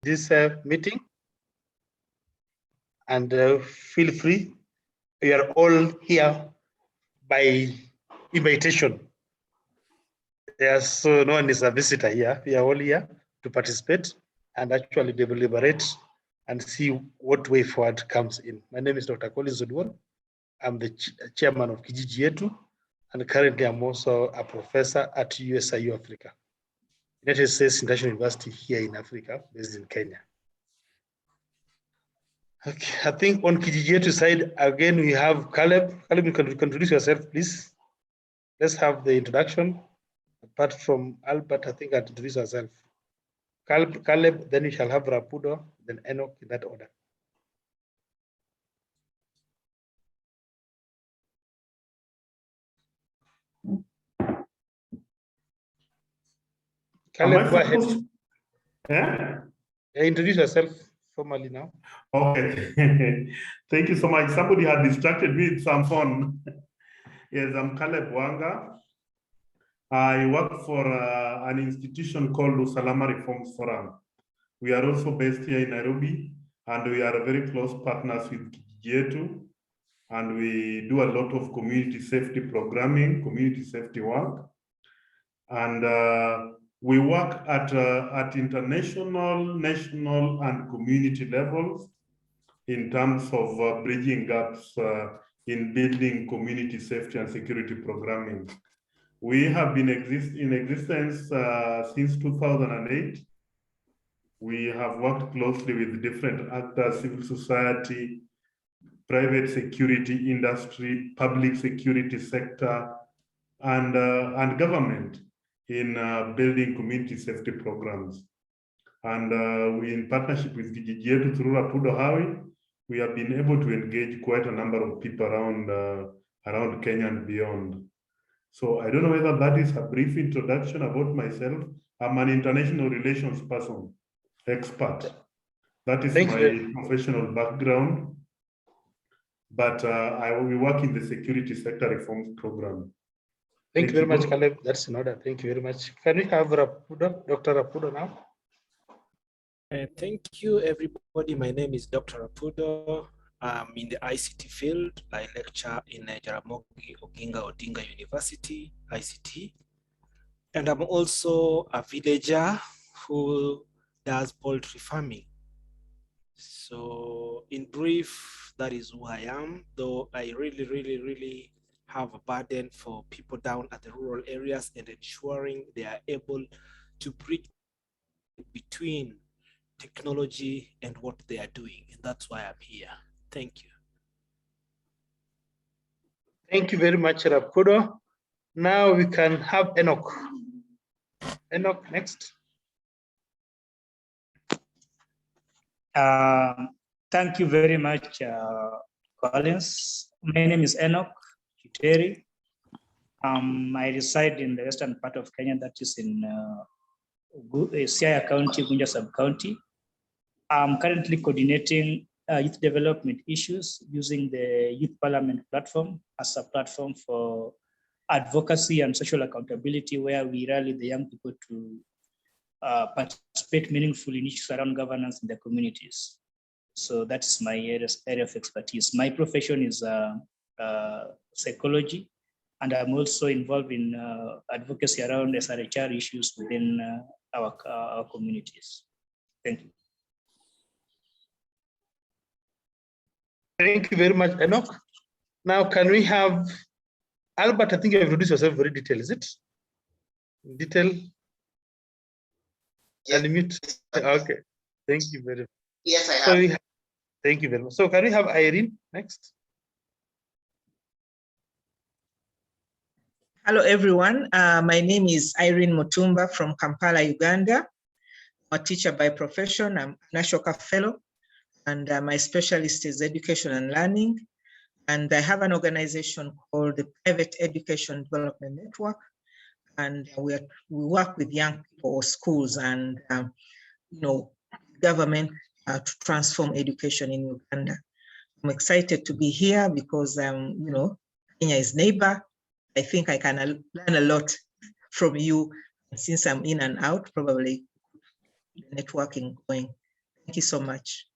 this meeting, and feel free. We are all here by invitation. So no one is a visitor here. We are all here to participate and actually deliberate and see what way forward comes in. My name is Dr. Oduor. I'm the chairman of Kijiji Yeetu, and currently I'm also a professor at USIU Africa, United States International University here in Africa, based in Kenya. Okay, I think on Kijiji Yeetu side, again, we have Caleb. Caleb, you can introduce yourself, please. Let's have the introduction. Apart from Albert, I think I'll introduce yourself. Caleb, then we shall have Rapudo, then Enock, in that order. Caleb, go ahead. Yeah? Introduce yourself formally now. Okay. Thank you so much. Somebody had distracted me with some phone. Yes, I'm Caleb Wanga. I work for an institution called Usalama Reforms Forum. We are also based here in Nairobi, and we are very close partners with Kijiji Yeetu, and we do a lot of community safety programming, community safety work. And we work at international, national, and community levels in terms of bridging gaps in building community safety and security programming. We have been in existence since 2008. We have worked closely with different actors, civil society, private security industry, public security sector, and government in building community safety programs. And we, in partnership with Kijiji Yeetu through Rapudo Hawi, we have been able to engage quite a number of people around Kenya and beyond. So I don't know whether that is a brief introduction about myself. I'm an international relations person, expert. That is my professional background. But we work in the security sector reforms program. Thank you very much, Caleb. That's in order. Thank you very much. Can we have Rapudo, Dr. Rapudo now? Thank you, everybody. My name is Dr. Rapudo. I'm in the ICT field. I lecture in Jaramogi Oginga Odinga University, ICT. And I'm also a villager who does poultry farming. So in brief, that is who I am, though I really have a burden for people down at the rural areas and ensuring they are able to bridge between technology and what they are doing. And that's why I'm here. Thank you. Thank you very much, Rapudo. Now we can have Enock. Enock, next. Thank you very much, Collins. My name is Enock Chiteri. I reside in the western part of Kenya, that is in Siaya County, Gunja Sub-County. I'm currently coordinating youth development issues using the Youth Parliament platform as a platform for advocacy and social accountability, where we rally the young people to participate meaningfully in issues around governance in their communities. So that's my area of expertise. My profession is psychology, and I'm also involved in advocacy around SRHR issues within our communities. Thank you. Thank you very much, Enock. Now, can we have Albert? I think you have introduced yourself very detailed, is it? Detail? Yes. Unmute. Okay. Thank you very much. Yes, I have. Thank you very much. So can we have Irene next? Hello, everyone. My name is Irene Mutumba from Kampala, Uganda. I'm a teacher by profession. I'm an Ashoka Fellow, and my specialist is education and learning. And I have an organization called the Private Education Development Network. And we work with young people or schools and government to transform education in Uganda. I'm excited to be here because Kenya is neighbor. I think I can learn a lot from you. Since I'm in and out, probably the networking going. Thank you so much.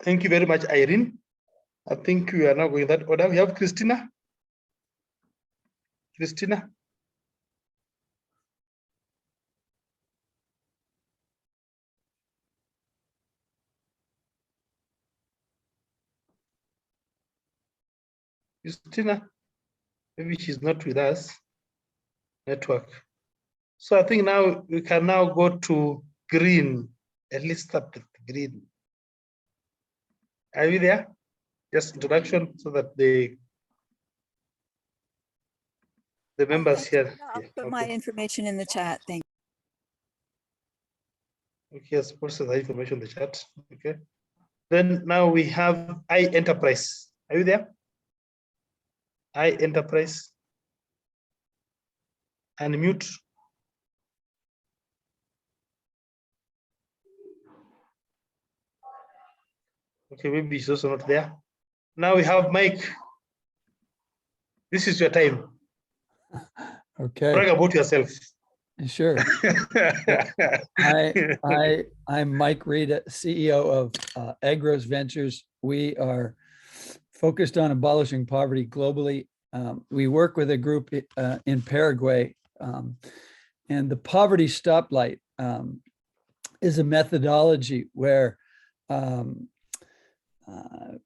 Thank you very much, Irene. I think we are now going that order. We have Christina. Christina. Christina, maybe she's not with us. Network. So I think now we can now go to green. At least start with green. Are you there? Just introduction so that the members here. I'll put my information in the chat. Thank you. Okay, yes, post the information in the chat. Okay. Then now we have iEnterprise. Are you there? iEnterprise. Unmute. Okay, maybe she's also not there. Now we have Mike. This is your time. Okay. Brag about yourself. Sure. I'm Mike Reed, CEO of Agros Ventures. We are focused on abolishing poverty globally. We work with a group in Paraguay, and the poverty stoplight is a methodology where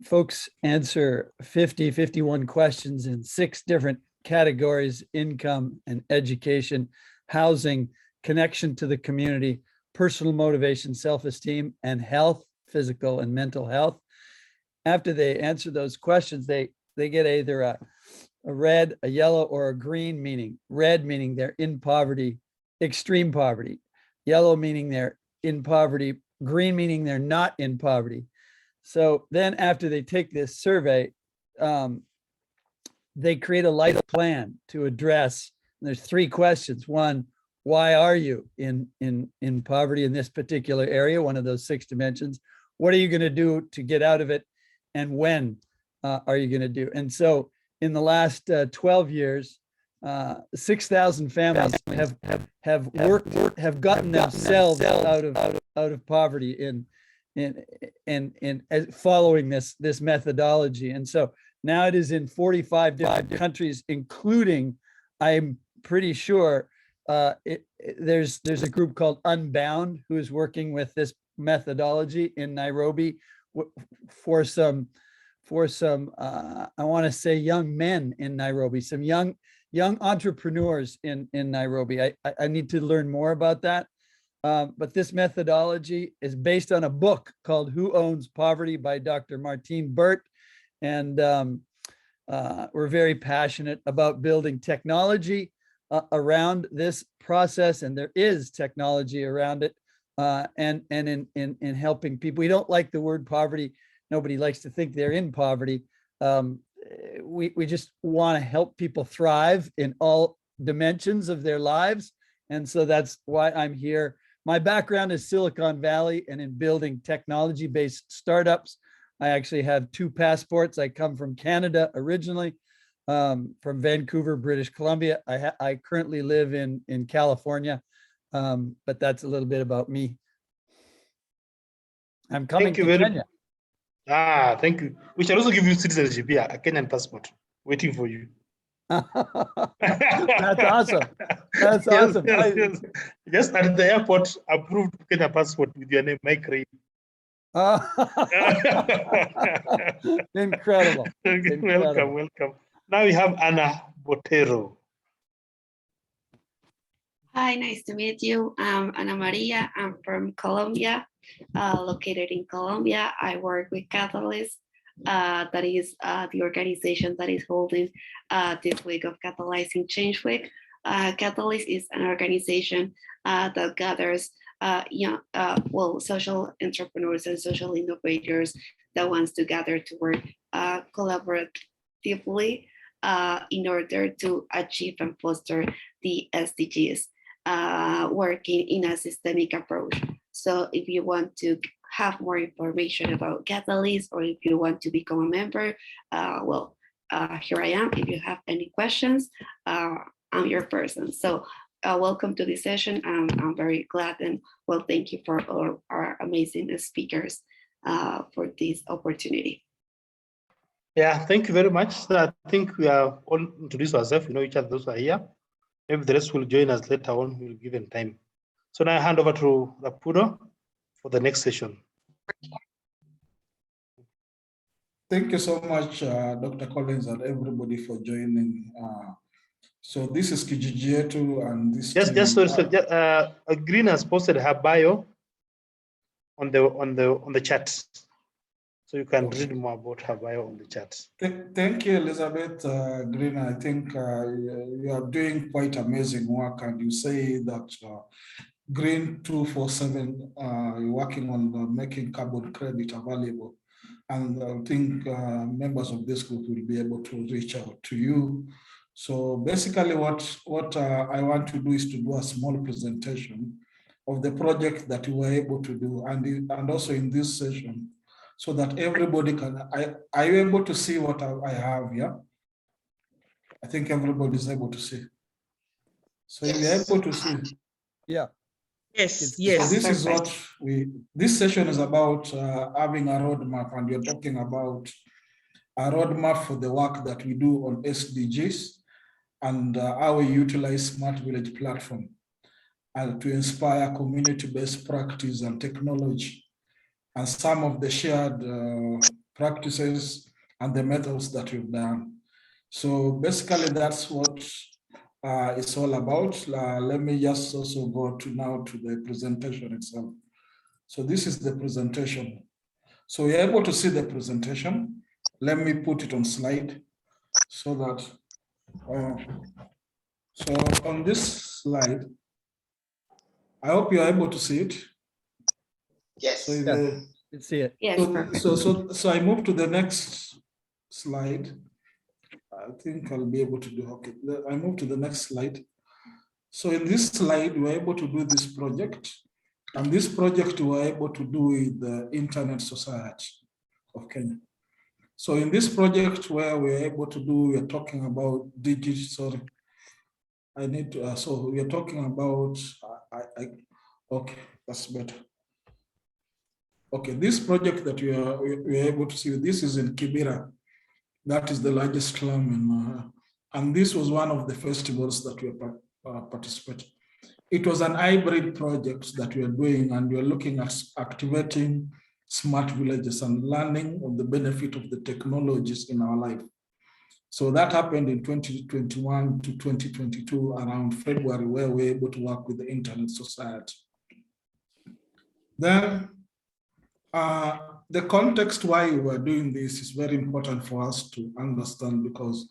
folks answer 51 questions in 6 different categories: income and education, housing, connection to the community, personal motivation, self-esteem, and health, physical and mental health. After they answer those questions, they get either a red, a yellow, or a green, meaning red meaning they're in poverty, extreme poverty, yellow meaning they're in poverty, green meaning they're not in poverty. So then after they take this survey, they create a life plan to address. There's 3 questions. 1, why are you in poverty in this particular area, one of those 6 dimensions? What are you going to do to get out of it? And when are you going to do? And so in the last 12 years, 6,000 families have gotten themselves out of poverty in following this methodology. And so now it is in 45 different countries, including, I'm pretty sure, there's a group called Unbound who is working with this methodology in Nairobi for some I want to say young men in Nairobi, some young entrepreneurs in Nairobi. I need to learn more about that. But this methodology is based on a book called Who Owns Poverty by Dr. Martine Burt. And we're very passionate about building technology around this process. And there is technology around it and in helping people. We don't like the word poverty. Nobody likes to think they're in poverty. We just want to help people thrive in all dimensions of their lives. And so that's why I'm here. My background is Silicon Valley and in building technology-based startups. I actually have 2 passports. I come from Canada originally, from Vancouver, British Columbia. I currently live in California, but that's a little bit about me. I'm coming to Kenya. Thank you. We shall also give you citizenship here, a Kenyan passport, waiting for you. That's awesome. That's awesome. Yes. Just at the airport, approved Kenya passport with your name, Mike Reed. Incredible. Welcome. Now we have Ana Botero. Hi, nice to meet you. I'm Ana Maria. I'm from Colombia, located in Colombia. I work with Catalysing. That is the organization that is holding this week of Catalysing Change Week. Catalyst is an organization that gathers social entrepreneurs and social innovators that wants to gather to work collaboratively in order to achieve and foster the SDGs, working in a systemic approach. So if you want to have more information about Catalyst, or if you want to become a member, here I am. If you have any questions, I'm your person. So welcome to this session. I'm very glad, and well, thank you for all our amazing speakers for this opportunity. Yeah, thank you very much. So I think we are all introduced ourselves. We know each other, those who are here. Maybe the rest will join us later on. We'll give them time. So now I hand over to Rapudo for the next session. Thank you so much, Dr. Collins, and everybody for joining. So this is Kijiji Yeetu, and this Green has posted her bio on the chat, so you can read more about her bio on the chat. Thank you, Elizabeth Green. I think you are doing quite amazing work, and you say that Green 247, you're working on making carbon credit available. And I think members of this group will be able to reach out to you. So basically what I want to do is to do a small presentation of the project that we were able to do, and also in this session, so that everybody can, are you able to see what I have here? I think everybody is able to see. So if you're able to see. Yeah. Yes, yes. So this is what this session is about, having a roadmap, and we're talking about a roadmap for the work that we do on SDGs and how we utilize Smart Village platform and to inspire community-based practice and technology, and some of the shared practices and the methods that we've done. So basically that's what it's all about. Let me just also go now to the presentation itself. So this is the presentation. So you're able to see the presentation. Let me put it on slide so that, so on this slide, I hope you're able to see it. Yes. So You can see it. Yes, so I move to the next slide. I think I'll be able to do, okay. I move to the next slide. So in this slide, we're able to do this project. And this project we were able to do with the Internet Society of Kenya. So in this project where we're able to do, we're talking about digital, I need to, so we're talking about, okay, that's better. Okay, this project that we are able to see, this is in Kibera. That is the largest slum in, and this was one of the festivals that we participated. It was an hybrid project that we are doing, and we are looking at activating smart villages and learning of the benefit of the technologies in our life. So that happened in 2021 to 2022, around February, where we were able to work with the Internet Society. Then the context why we were doing this is very important for us to understand, because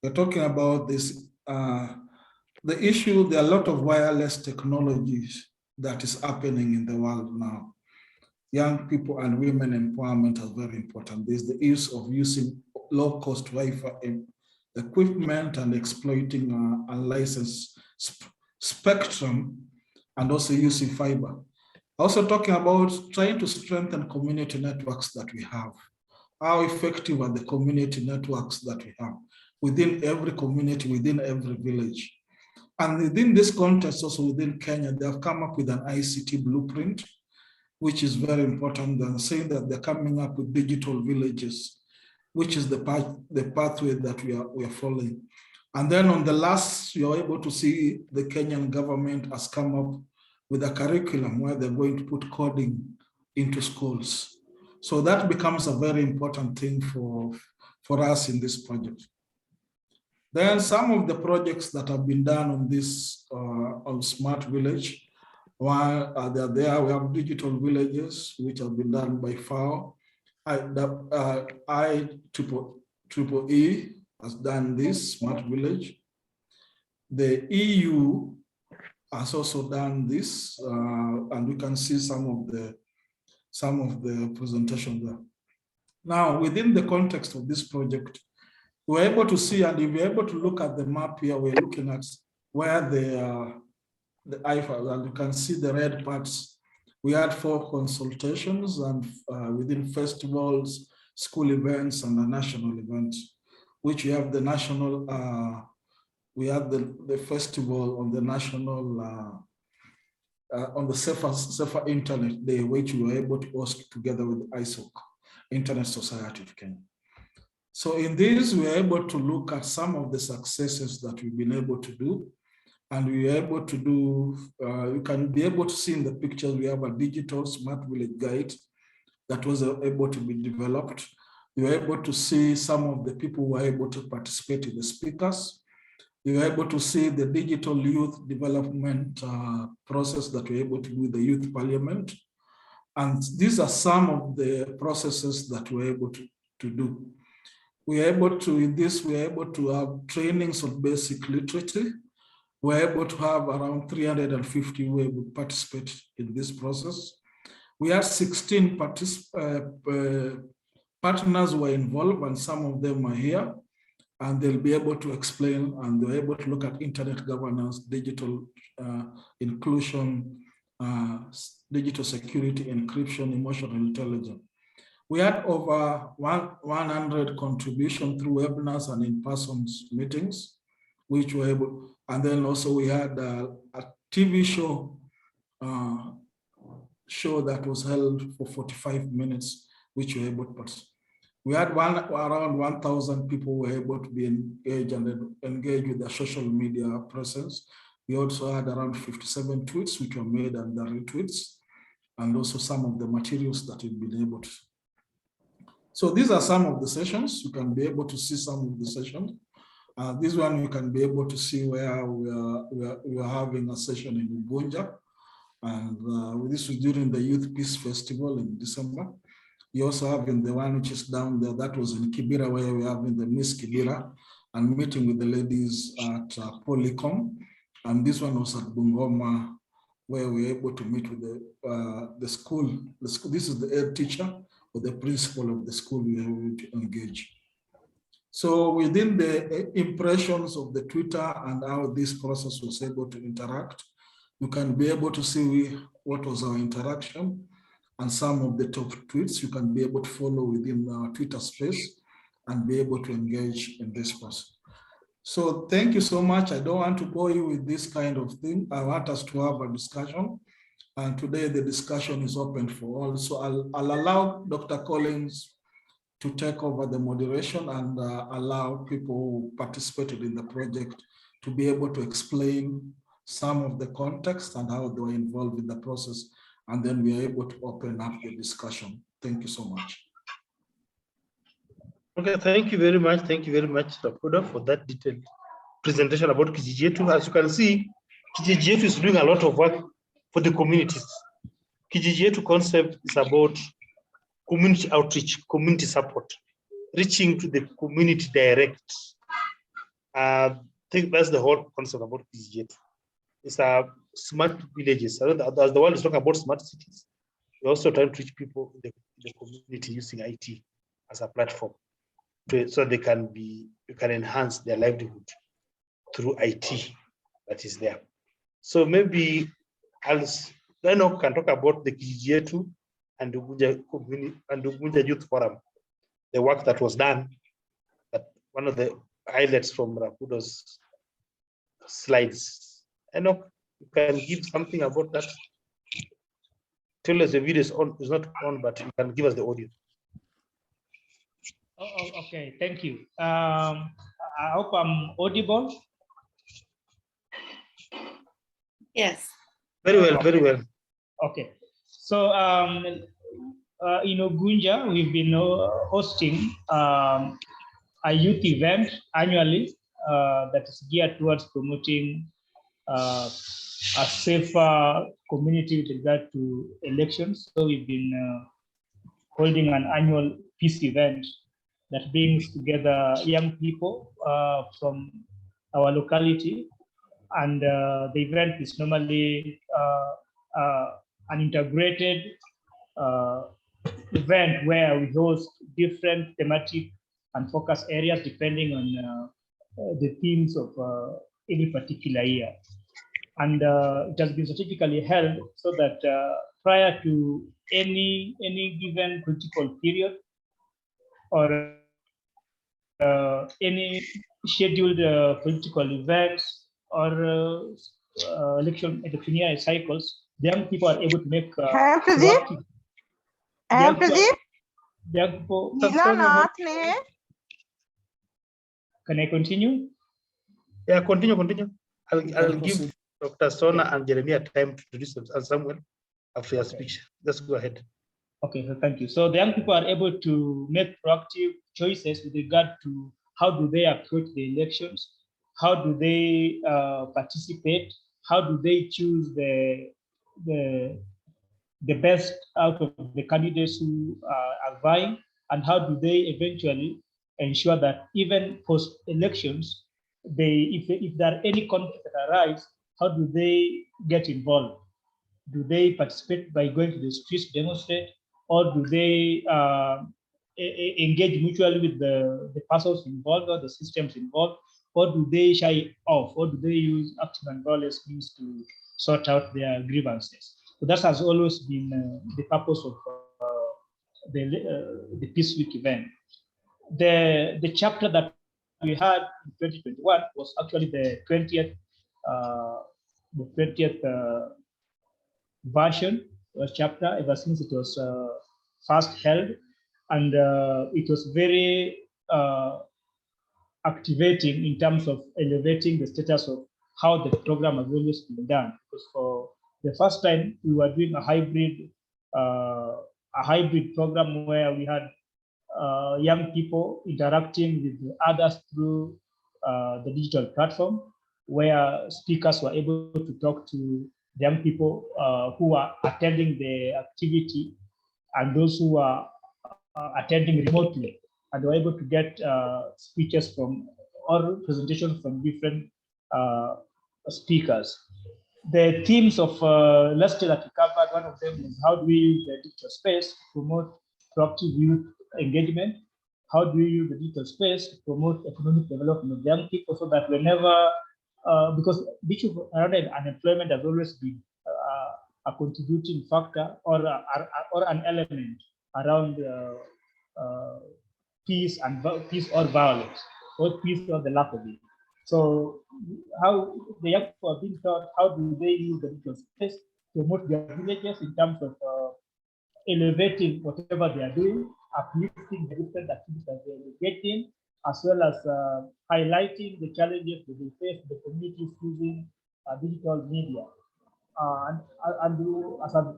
we're talking about this, the issue, there are a lot of wireless technologies that is happening in the world now. Young people and women empowerment are very important. There's the use of using low-cost Wi-Fi equipment and exploiting unlicensed spectrum, and also using fiber. Also talking about trying to strengthen community networks that we have. How effective are the community networks that we have within every community, within every village? And within this context, also within Kenya, they have come up with an ICT blueprint, which is very important, and saying that they're coming up with digital villages, which is the pathway that we are following. And then on the last, you're able to see the Kenyan government has come up with a curriculum where they're going to put coding into schools. So that becomes a very important thing for us in this project. Then some of the projects that have been done on this, on Smart Village, while they're there, we have digital villages, which have been done by FAO. IEEE has done this Smart Village. The EU has also done this, and we can see some of the presentation there. Now, within the context of this project, we're able to see, and if you're able to look at the map here, we're looking at where the IFA, and you can see the red parts. We had 4 consultations, and within festivals, school events, and the national events, which we have the national we had the festival on the national, on the Safer Internet Day, which we were able to host together with ISOC, Internet Society of Kenya. So in this, we were able to look at some of the successes that we've been able to do. And we were able to do, you can be able to see in the pictures, we have a digital smart village guide that was able to be developed. You were able to see some of the people who were able to participate in the speakers. You were able to see the digital youth development process that we were able to do with the youth parliament. And these are some of the processes that we were able to do. We are able to, in this, we are able to have trainings of basic literacy. We are able to have around 350 who would participate in this process. We had 16 partners who were involved, and some of them are here, and they'll be able to explain, and they're able to look at internet governance, digital inclusion, digital security, encryption, emotional intelligence. We had over 100 contributions through webinars and in-person meetings, which were able, and then also we had a TV show that was held for 45 minutes, which were able to participate. We had around 1,000 people who were able to be engaged and engage with the social media presence. We also had around 57 tweets, which were made and the retweets, and also some of the materials that we've been able to. So these are some of the sessions. You can be able to see some of the sessions. This one you can be able to see where we are having a session in Ubunja, and this was during the Youth Peace Festival in December. You also have in the one which is down there, that was in Kibera, where we have in the Miss Kibera, and meeting with the ladies at Polycom. And this one was at Bungoma, where we were able to meet with the school. This is the head teacher or the principal of the school we were able to engage. So within the impressions of the Twitter and how this process was able to interact, you can be able to see what was our interaction and some of the top tweets you can be able to follow within our Twitter space and be able to engage in this process. So thank you so much. I don't want to bore you with this kind of thing. I want us to have a discussion. And today the discussion is open for all. So I'll allow Dr. Collins to take over the moderation and allow people who participated in the project to be able to explain some of the context and how they were involved in the process. And then we are able to open up the discussion. Thank you so much. Okay, thank you very much. Thank you very much, Rapudo, for that detailed presentation about Kijiji Yeetu. As you can see, Kijiji Yeetu is doing a lot of work for the communities. Kijiji Yeetu concept is about community outreach, community support, reaching to the community direct. I think that's the whole concept about Kijiji Yeetu. It's a smart villages. As the world is talking about smart cities, we also try to reach people in the community using IT as a platform, so they can enhance their livelihood through IT that is there. So maybe Enock can talk about the Kijiji Yeetu and the Ubunja Youth Forum, the work that was done. That one of the highlights from Rapudo's slides. Enock, you can give something about that. Tell us the video is not on, but you can give us the audio. Oh, okay, thank you. I hope I'm audible. Yes. Very well, very well. Okay. So in Ubunja, we've been hosting a youth event annually that is geared towards promoting a safer community with regard to elections. So we've been holding an annual peace event that brings together young people from our locality. And the event is normally an integrated event where we host different thematic and focus areas depending on the themes of any particular year. And it has been strategically held so that prior to any given political period or any scheduled political events or electioneering cycles, the young people are able to make proactive. Can I continue? Yeah, continue. I'll give Dr. Sona and Jeremiah time to introduce themselves somewhere after your speech. Just go ahead. Okay, so thank you. So the young people are able to make proactive choices with regard to how do they approach the elections, how do they participate, how do they choose the best out of the candidates who are vying, and how do they eventually ensure that even post elections, if there are any conflicts that arise, how do they get involved? Do they participate by going to the streets to demonstrate, or do they engage mutually with the persons involved or the systems involved, or do they shy off, or do they use active and violence means to sort out their grievances? So that has always been the purpose of the Peace Week event. The chapter that we had in 2021 was actually the 20th version or chapter ever since it was first held, and it was very activating in terms of elevating the status of how the program has always been done. Because for the first time, we were doing a hybrid program where we had young people interacting with others through the digital platform, where speakers were able to talk to young people who are attending the activity and those who are attending remotely, and were able to get speeches from or presentations from different speakers. The themes of last year that we covered, one of them is how do we use the digital space to promote proactive youth engagement? How do we use the digital space to promote economic development of young people, so that whenever, because the issue around unemployment has always been a contributing factor or an element around peace or violence, or peace or the lack of it. So how the young people are being taught, how do they use the digital space to promote their villages in terms of elevating whatever they are doing, uplifting the different activities that they engage in, as well as highlighting the challenges that they face the communities using digital media. And as I've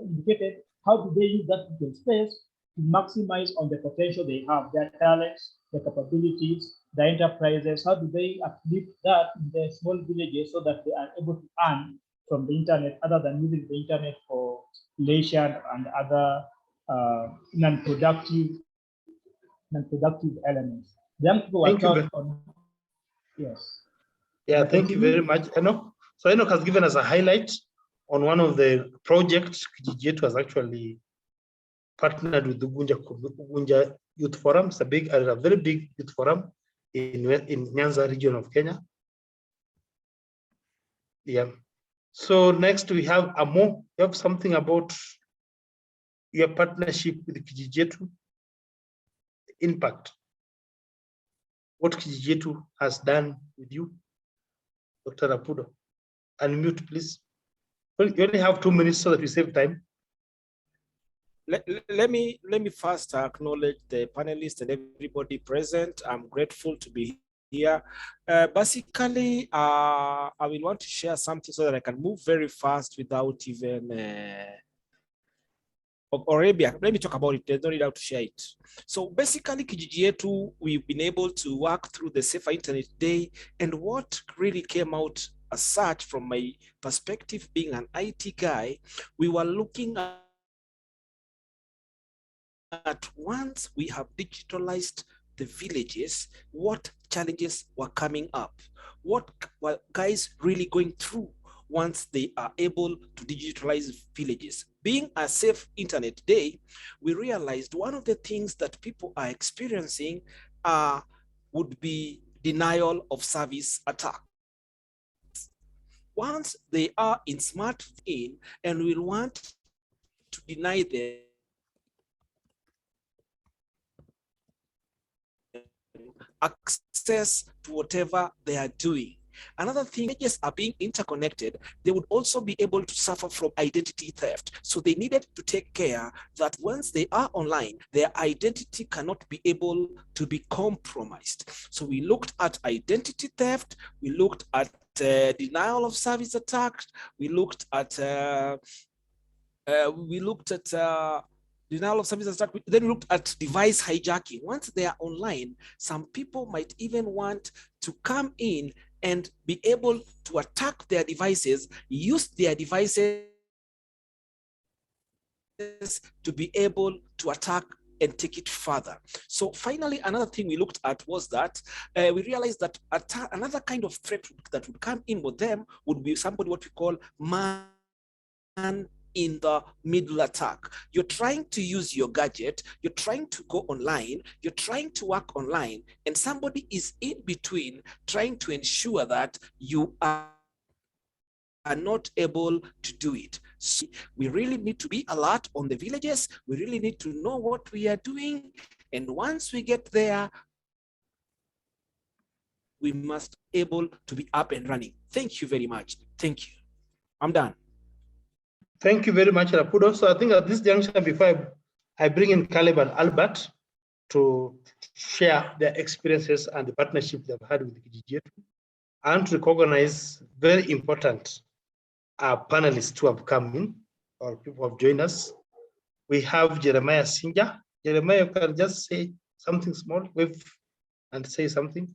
indicated, how do they use that digital space to maximize on the potential they have, their talents, their capabilities, their enterprises? How do they uplift that in their small villages so that they are able to earn from the internet, other than using the internet for leisure and other non-productive elements? The young people were taught on. Yes. Yeah, thank you very much, Enock. So Enock has given us a highlight on one of the projects Kijiji Yeetu has actually partnered with the Ugunja Youth Forum. It's a very big youth forum in Nyanza region of Kenya. Yeah. So next we have Amo. You have something about your partnership with Kijiji Yeetu, impact, what Kijiji Yeetu has done with you, Dr. Rapudo. Unmute, please. You only have 2 minutes so that we save time. Let me first acknowledge the panelists and everybody present. I'm grateful to be here. Basically, I will want to share something so that I can move very fast without even, or maybe let me talk about it. There's no need to share it. So basically, Kijiji Yeetu, we've been able to work through the Safer Internet Day, and what really came out as such from my perspective, being an IT guy, we were looking at once we have digitalized the villages, what challenges were coming up, what were guys really going through once they are able to digitalize villages. Being a Safe Internet Day, we realized one of the things that people are experiencing would be denial of service attacks. Once they are in smartphone and will want to deny them access to whatever they are doing. Another thing, villages are being interconnected. They would also be able to suffer from identity theft. So they needed to take care that once they are online, their identity cannot be able to be compromised. So we looked at identity theft. We looked at denial of service attacks. We looked at denial of service attack. Then we looked at device hijacking. Once they are online, some people might even want to come in and be able to attack their devices, use their devices to be able to attack and take it further. So finally, another thing we looked at was that we realized that another kind of threat that would come in with them would be somebody what we call man in the middle attack. You're trying to use your gadget, you're trying to go online, you're trying to work online, and somebody is in between trying to ensure that you are not able to do it. So we really need to be alert on the villages. We really need to know what we are doing. And once we get there, we must be able to be up and running. Thank you very much. Thank you. I'm done. Thank you very much, Rapudo. So I think at this junction, before I bring in Caleb and Albert to share their experiences and the partnership they've had with Kijiji Yeetu, and to recognize very important panelists who have come in, or people who have joined us. We have Jeremiah Sinja. Jeremiah, you can just say something small, wave and say something.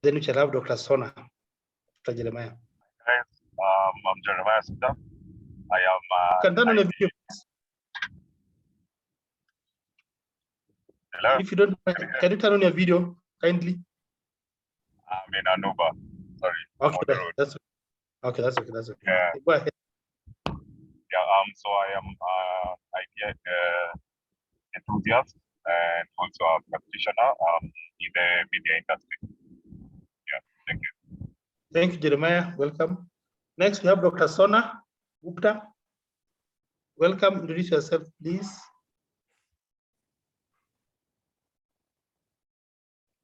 Then we shall have Dr. Sona, Dr. Jeremiah. I'm Jeremiah Sinja. I am. Can turn on a video. Hello. If you don't, can you turn on your video kindly? I'm in Anuba. Sorry. Okay, that's okay. That's okay. That's okay. Yeah. Go ahead. Yeah. So I am IT enthusiast and also a practitioner in the media industry. Yeah. Thank you. Thank you, Jeremiah. Welcome. Next, we have Dr. Sona Gupta. Welcome. Introduce yourself, please.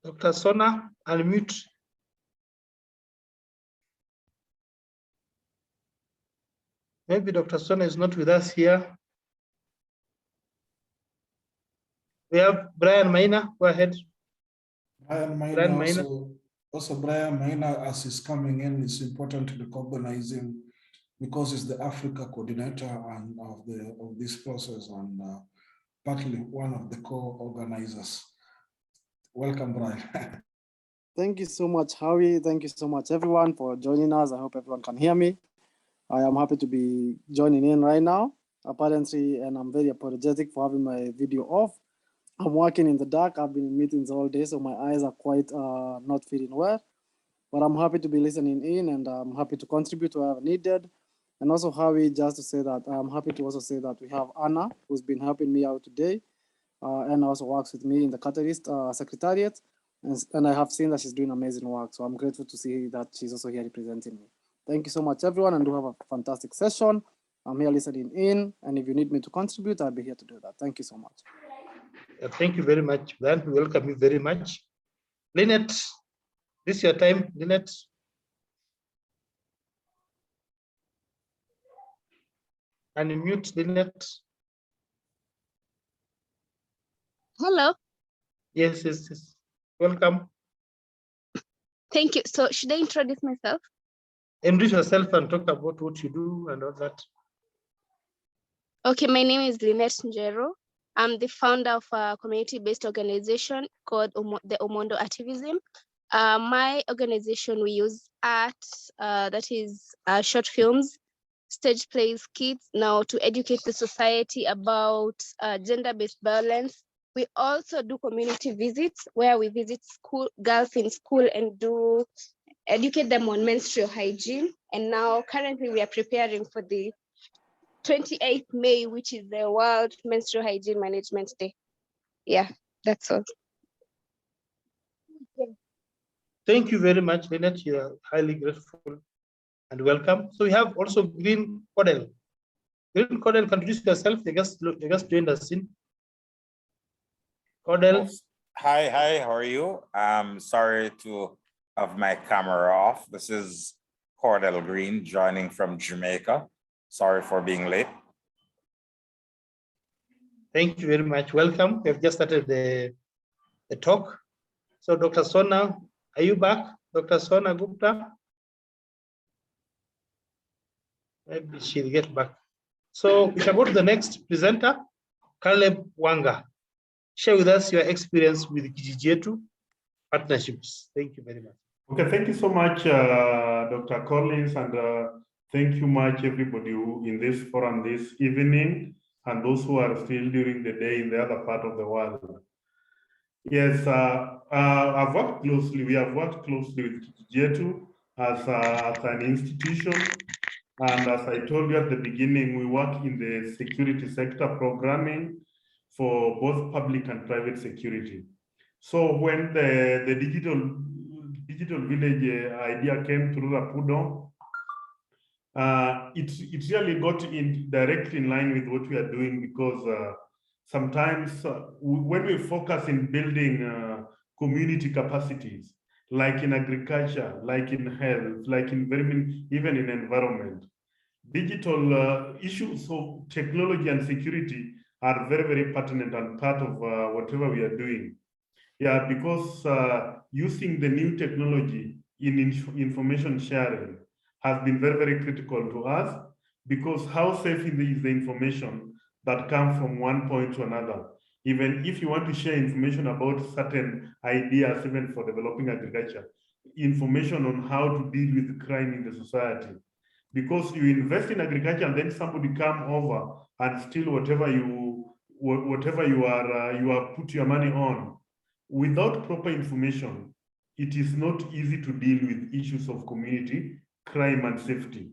Dr. Sona, unmute. Maybe Dr. Sona is not with us here. We have Brian Maina. Go ahead. Brian Maina. Also, Brian Maina, as he's coming in, it's important to recognize him because he's the Africa coordinator and of this process and partly one of the co-organizers. Welcome, Brian. Thank you so much, Howie. Thank you so much, everyone, for joining us. I hope everyone can hear me. I am happy to be joining in right now, apparently, and I'm very apologetic for having my video off. I'm working in the dark. I've been in meetings all day, so my eyes are quite not feeling well. But I'm happy to be listening in, and I'm happy to contribute wherever needed. And also, Howie, just to say that I'm happy to also say that we have Anna, who's been helping me out today, and also works with me in the Catalyst Secretariat. And I have seen that she's doing amazing work. So I'm grateful to see that she's also here representing me. Thank you so much, everyone, and do have a fantastic session. I'm here listening in, and if you need me to contribute, I'll be here to do that. Thank you so much. Thank you very much, Brian. We welcome you very much. Lynette, this is your time, Lynette. Unmute, Lynette. Hello. Yes, yes, yes. Welcome. Thank you. So should I introduce myself? Introduce yourself and talk about what you do and all that. Okay, my name is Lynette Njero. I'm the founder of a community-based organization called the Omondo Activism. My organization, we use art, that is short films, stage plays, skits, now to educate the society about gender-based violence. We also do community visits where we visit girls in school and educate them on menstrual hygiene. And now currently we are preparing for the 28th May, which is the World Menstrual Hygiene Management Day. Yeah, that's all. Thank you very much, Lynette. You are highly grateful and welcome. So we have also Green Cordell. Green Cordell, introduce yourself. They just joined us in. Cordell. Hi, how are you? I'm sorry to have my camera off. This is Cordell Green joining from Jamaica. Sorry for being late. Thank you very much. Welcome. We have just started the talk. So Dr. Sona, are you back? Dr. Sona Gupta? Maybe she'll get back. So we shall go to the next presenter, Caleb Wanga. Share with us your experience with Kijiji Yeetu partnerships. Thank you very much. Okay, thank you so much, Dr. Collins, and thank you much everybody who in this forum this evening, and those who are still during the day in the other part of the world. Yes, I've worked closely. We have worked closely with Kijiji Yeetu as an institution, and as I told you at the beginning, we work in the security sector programming for both public and private security. So when the digital village idea came through Rapudo, it really got in direct in line with what we are doing, because sometimes when we focus in building community capacities, like in agriculture, like in health, like in very many, even in environment, digital issues of technology and security are very, very pertinent and part of whatever we are doing. Yeah, because using the new technology in information sharing has been very, very critical to us, because how safe is the information that comes from one point to another. Even if you want to share information about certain ideas, even for developing agriculture, information on how to deal with crime in the society. Because you invest in agriculture and then somebody come over and steal whatever you are put your money on. Without proper information, it is not easy to deal with issues of community, crime, and safety.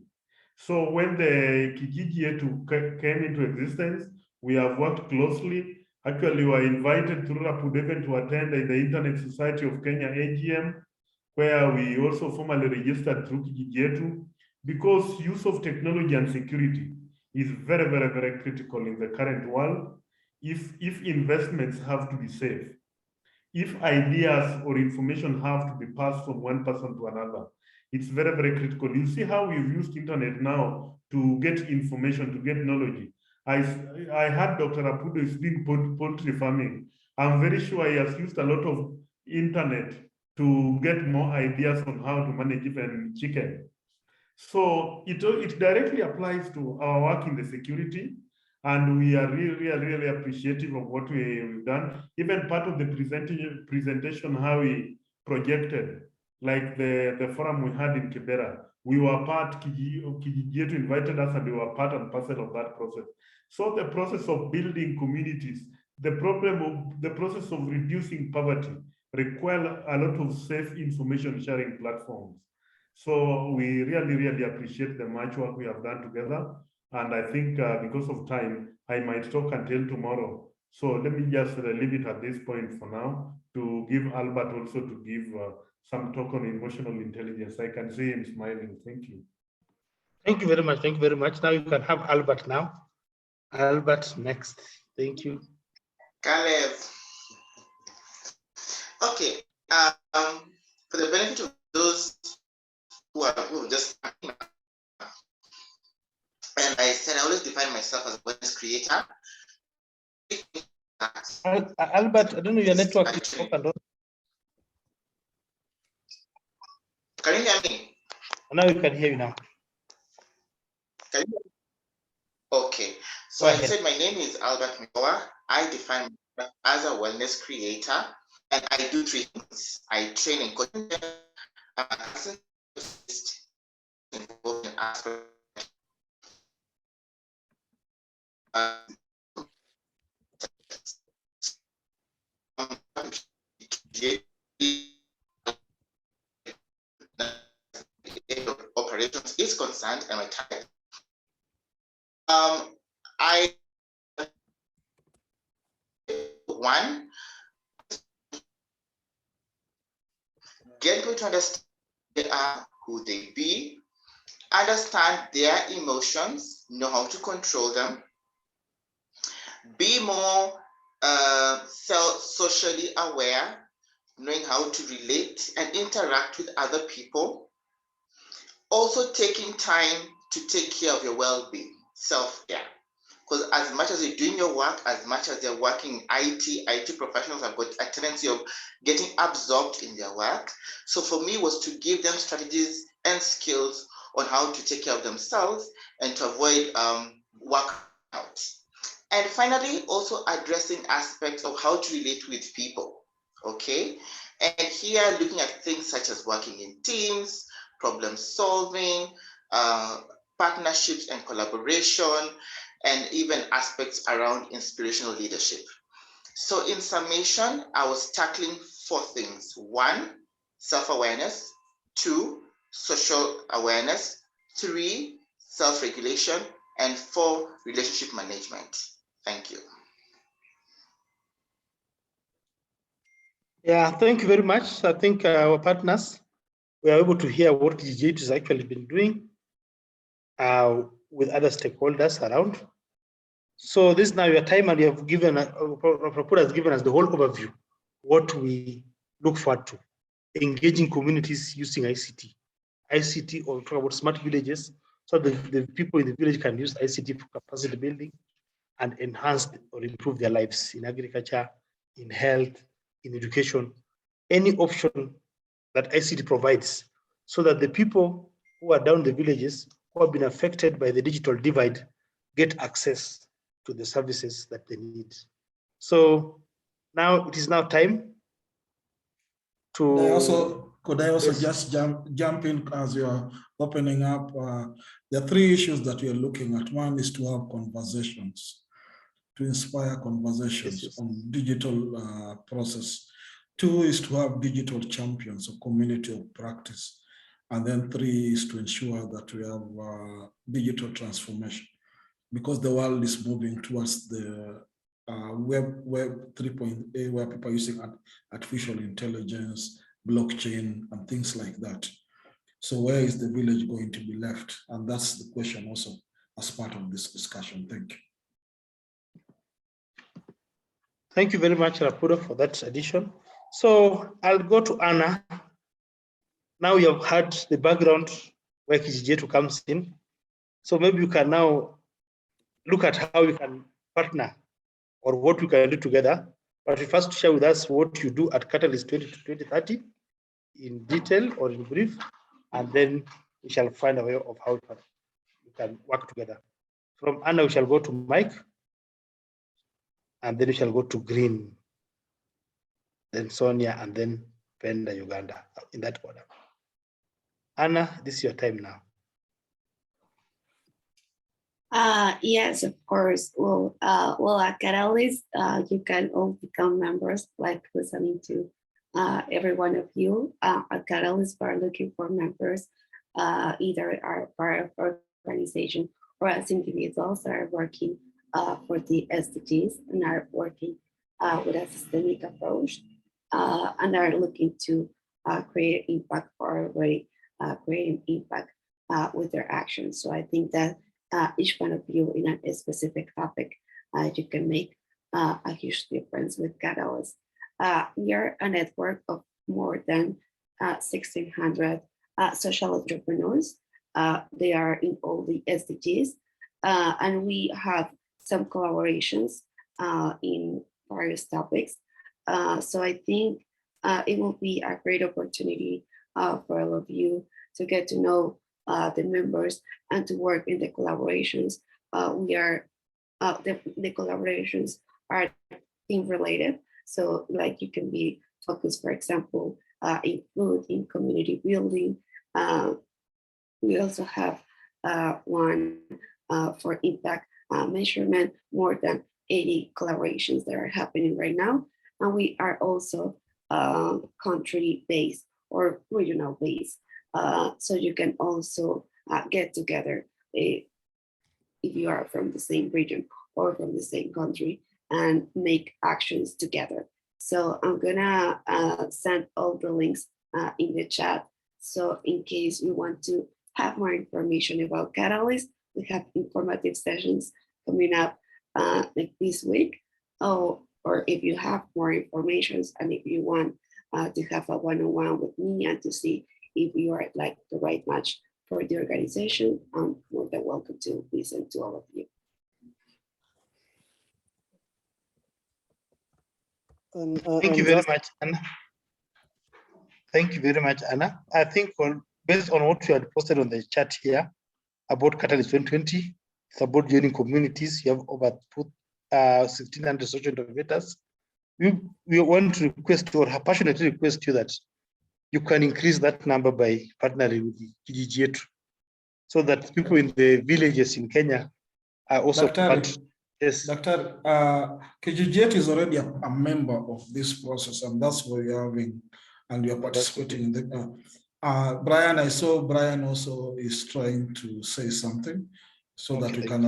So when the Kijiji Yeetu came into existence, we have worked closely. Actually, we were invited through Rapudo to attend the Internet Society of Kenya AGM, where we also formally registered through Kijiji Yeetu, because use of technology and security is very, very, very critical in the current world. If investments have to be safe, if ideas or information have to be passed from one person to another, it's very, very critical. You see how we've used internet now to get information, to get knowledge. I heard Dr. Rapudo is doing poultry farming. I'm very sure he has used a lot of internet to get more ideas on how to manage even chicken. So it directly applies to our work in the security, and we are really appreciative of what we've done. Even part of the presentation how we projected, like the forum we had in Kibera, we were part, Kijiji Yeetu invited us, and we were part and parcel of that process. So the process of building communities, the process of reducing poverty require a lot of safe information sharing platforms. So we really appreciate the much work we have done together. And I think because of time, I might talk until tomorrow. So let me just leave it at this point for now, to give Albert also to give some talk on emotional intelligence. I can see him smiling. Thank you. Thank you very much. Thank you very much. Now you can have Albert now. Albert next. Thank you. Caleb. Okay. For the benefit of those who just, and I said I always define myself as a awareness creator. Albert, I don't know your network is open. Can you hear me? Now we can hear you now. Can you hear me? Okay. So I said my name is Albert Migowa. I define myself as a wellness creator, and I do three things. I train in coaching. I'm a person involved in aspect. Operations is concerned, and my target. I get people to understand they are who they be, understand their emotions, know how to control them, be more socially aware, knowing how to relate and interact with other people. Also taking time to take care of your well-being, self-care. Because as much as you're doing your work, as much as they're working in IT professionals have got a tendency of getting absorbed in their work. So for me was to give them strategies and skills on how to take care of themselves and to avoid workout. And finally, also addressing aspects of how to relate with people, okay? And here looking at things such as working in teams, problem solving, partnerships and collaboration, and even aspects around inspirational leadership. So in summation, I was tackling 4 things. 1, self-awareness. 2, social awareness. 3, self-regulation. And 4, relationship management. Thank you. Yeah, thank you very much. I think our partners were able to hear what Kijiji Yeetu has actually been doing with other stakeholders around. So this is now your time, and you have given, Rapudo has given us the whole overview, what we look forward to, engaging communities using ICT. ICT, or talk about smart villages, so the people in the village can use ICT for capacity building and enhance or improve their lives in agriculture, in health, in education, any option that ICT provides, so that the people who are down the villages, who have been affected by the digital divide, get access to the services that they need. So now it is now time to... Could I also just jump in as you're opening up? There are 3 issues that you're looking at. 1 is to have conversations, to inspire conversations on digital process. 2 is to have digital champions or community of practice. And then 3 is to ensure that we have digital transformation, because the world is moving towards the web 3.0, where people are using artificial intelligence, blockchain, and things like that. So where is the village going to be left? And that's the question also as part of this discussion. Thank you. Thank you very much, Rapudo, for that addition. So I'll go to Anna. Now you have heard the background where Kijiji Yeetu comes in. So maybe you can now look at how you can partner or what we can do together. But you first share with us what you do at Catalyst 2030 in detail or in brief, and then we shall find a way of how we can work together. From Anna, we shall go to Mike, and then we shall go to Green, then Sonia, and then Penda, Uganda, in that order. Anna, this is your time now. Yes, of course. Well, at Catalyst, you can all become members, like listening to every one of you. At Catalyst, we're looking for members, either are part of our organization or as individuals that are working for the SDGs and are working with a systemic approach and are looking to create impact for already creating impact with their actions. So I think that each one of you in a specific topic, you can make a huge difference with Catalyst. We are a network of more than 1,600 social entrepreneurs. They are in all the SDGs, and we have some collaborations in various topics. So I think it will be a great opportunity for all of you to get to know the members and to work in the collaborations. The collaborations are team related. So like you can be focused, for example, in food, in community building. We also have one for impact measurement, more than 80 collaborations that are happening right now. And we are also country-based or regional-based. So you can also get together if you are from the same region or from the same country and make actions together. So I'm gonna send all the links in the chat. So in case you want to have more information about Catalyst, we have informative sessions coming up like this week. Oh, or if you have more information and if you want to have a one-on-one with me and to see if you are like the right match for the organization, I'm more than welcome to listen to all of you. Thank you very much, Anna. Thank you very much, Anna. I think based on what you had posted on the chat here about Catalyst 2020, it's about joining communities. You have over 1,600 social innovators. We want to request or passionately request you that you can increase that number by partnering with the Kijiji Yeetu, so that people in the villages in Kenya are also part. Yes. Dr. Kijiji Yeetu is already a member of this process, and that's what we're having, and we are participating in the. Brian, I saw Brian also is trying to say something, so that we can.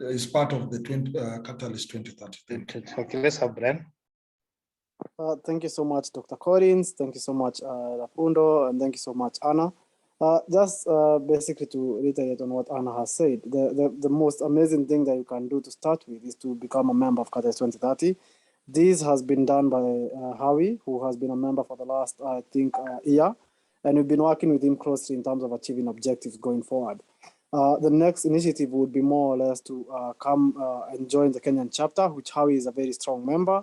Is part of the Catalyst 2030. Okay, let's have Brian. Thank you so much, Dr. Collins. Thank you so much, Rapudo, and thank you so much, Anna. Just basically to reiterate on what Anna has said, the most amazing thing that you can do to start with is to become a member of Catalyst 2030. This has been done by Hawi, who has been a member for the last, I think, year, and we've been working with him closely in terms of achieving objectives going forward. The next initiative would be more or less to come and join the Kenyan chapter, which Hawi is a very strong member.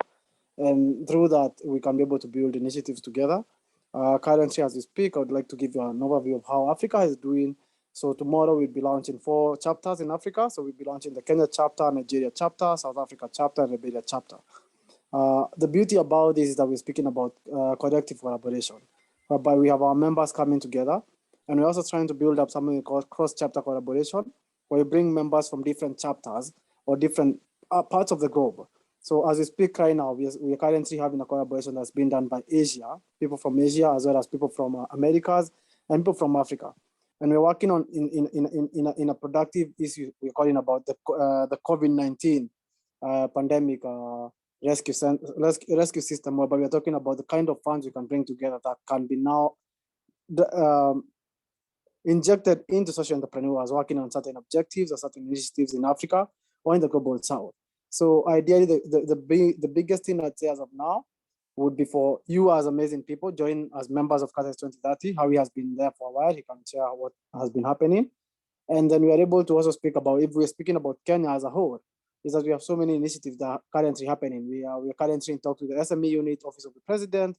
And through that, we can be able to build initiatives together. Currently, as we speak, I would like to give you an overview of how Africa is doing. So tomorrow we'll be launching 4 chapters in Africa. So we'll be launching the Kenya chapter, Nigeria chapter, South Africa chapter, and Liberia chapter. The beauty about this is that we're speaking about collective collaboration, whereby we have our members coming together. And we're also trying to build up something called cross-chapter collaboration, where we bring members from different chapters or different parts of the globe. So as we speak right now, we are currently having a collaboration that's been done by Asia, people from Asia, as well as people from Americas and people from Africa. And we're working on in a productive issue we're calling about the COVID-19 pandemic rescue system, whereby we're talking about the kind of funds we can bring together that can be now injected into social entrepreneurs working on certain objectives or certain initiatives in Africa or in the global south. So ideally, the biggest thing I'd say as of now would be for you as amazing people join as members of Catalyst 2030. Hawi has been there for a while. He can share what has been happening. And then we are able to also speak about, if we're speaking about Kenya as a whole, is that we have so many initiatives that are currently happening. We are currently in talks with the SME unit, Office of the President.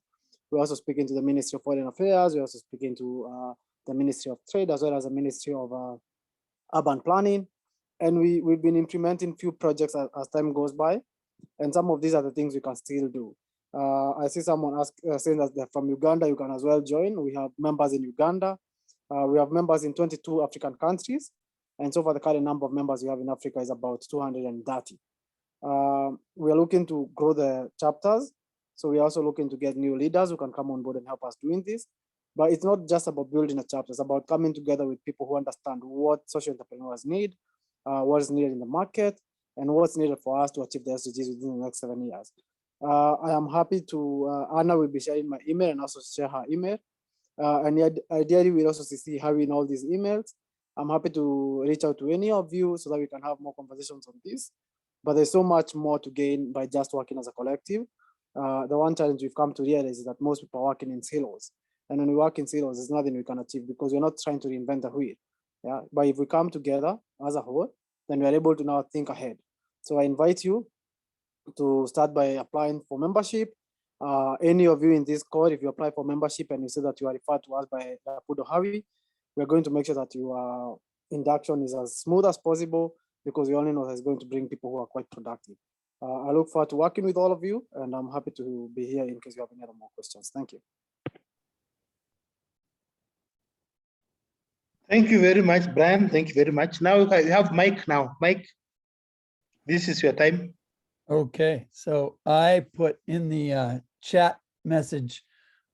We're also speaking to the Ministry of Foreign Affairs. We're also speaking to the Ministry of Trade, as well as the Ministry of Urban Planning. And we've been implementing few projects as time goes by. And some of these are the things we can still do. I see someone saying that they're from Uganda. You can as well join. We have members in Uganda. We have members in 22 African countries. And so far, the current number of members we have in Africa is about 230. We are looking to grow the chapters. So we are also looking to get new leaders who can come on board and help us doing this. But it's not just about building a chapter. It's about coming together with people who understand what social entrepreneurs need, what is needed in the market, and what's needed for us to achieve the SDGs within the next 7 years. I am happy to, Anna will be sharing my email and also share her email. And ideally, we'll also see Hawi in all these emails. I'm happy to reach out to any of you so that we can have more conversations on this. But there's so much more to gain by just working as a collective. The one challenge we've come to realize is that most people are working in silos. And when we work in silos, there's nothing we can achieve because we're not trying to reinvent the wheel. Yeah, but if we come together as a whole, then we're able to now think ahead. So I invite you to start by applying for membership. Any of you in this call, if you apply for membership and you say that you are referred to us by Rapudo Hawi, we're going to make sure that your induction is as smooth as possible because we only know that it's going to bring people who are quite productive. I look forward to working with all of you, and I'm happy to be here in case you have any other more questions. Thank you. Thank you very much, Brian. Thank you very much. Now I have Mike now. Mike, this is your time. Okay, so I put in the chat message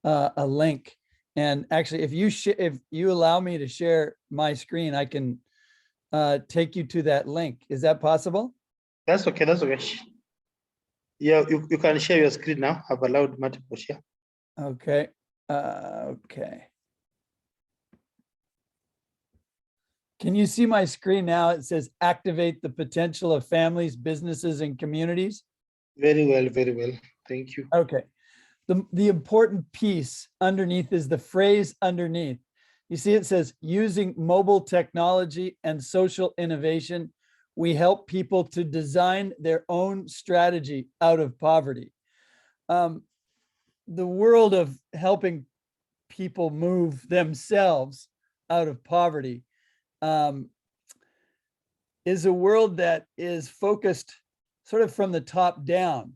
a link, and actually, if you allow me to share my screen, I can take you to that link. Is that possible? That's okay. That's okay. Yeah, you can share your screen now. I've allowed multiple share. Okay. Okay. Can you see my screen now? It says activate the potential of families, businesses, and communities. Very well, very well. Thank you. Okay. The important piece underneath is the phrase underneath. You see, it says, using mobile technology and social innovation, we help people to design their own strategy out of poverty. The world of helping people move themselves out of poverty is a world that is focused sort of from the top down.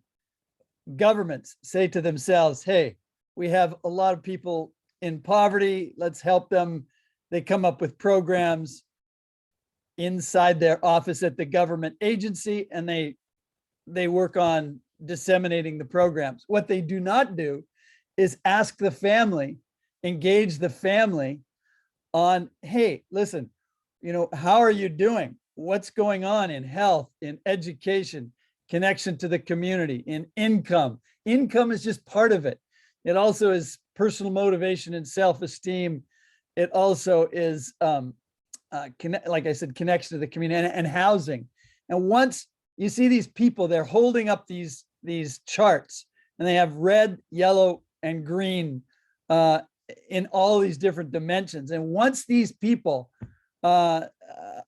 Governments say to themselves, hey, we have a lot of people in poverty, let's help them. They come up with programs inside their office at the government agency, and they work on disseminating the programs. What they do not do is ask the family, engage the family on, hey, listen, how are you doing? What's going on in health, in education, connection to the community, in income? Income is just part of it. It also is personal motivation and self-esteem. It also is, like I said, connection to the community and housing. And once you see these people, they're holding up these charts, and they have red, yellow, and green in all these different dimensions. And once these people